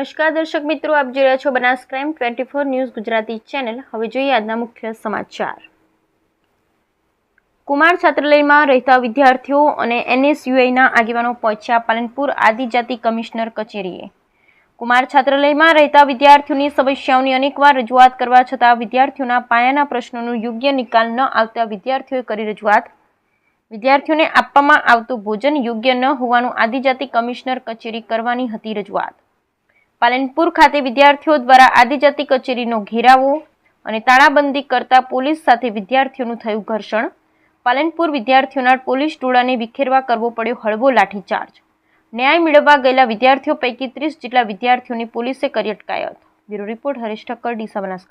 નમસ્કાર દર્શક મિત્રો, આપ જોઈ રહ્યા છો Banas crime 24 news Gujarati channel. હવે જોઈએ આજના મુખ્ય સમાચાર। કુમાર છાત્રાલયમાં રહેતા વિદ્યાર્થીઓ અને NSUIના આગેવાનો પહોંચ્યા પાલનપુર આદિજાતિ કમિશનર કચેરીએ। કુમાર છાત્રાલયમાં રહેતા વિદ્યાર્થીઓની સમસ્યાઓની અનેકવાર રજૂઆત કરવા છતાં વિદ્યાર્થીઓના પાયાના પ્રશ્નોનો યોગ્ય નિકાલ ન આવતા વિદ્યાર્થીઓએ કરી રજૂઆત। વિદ્યાર્થીઓને આપવામાં આવતું ભોજન યોગ્ય ન હોવાનું આદિજાતિ કમિશનર કચેરી કરવાની હતી રજૂઆત। પાલનપુર ખાતે વિદ્યાર્થીઓ દ્વારા આદિજાતિ કચેરીનો ઘેરાવો અને તાળાબંધી કરતા પોલીસ સાથે વિદ્યાર્થીઓનું થયું ઘર્ષણ। પાલનપુર વિદ્યાર્થીઓના પોલીસ ટોળાને વિખેરવા કરવો પડ્યો હળવો લાઠીચાર્જ। ન્યાય મેળવવા ગયેલા વિદ્યાર્થીઓ પૈકી 30 જેટલા વિદ્યાર્થીઓની પોલીસે કરી અટકાયત। Bureau report Haresh Thakkar, Deesa Banaskantha.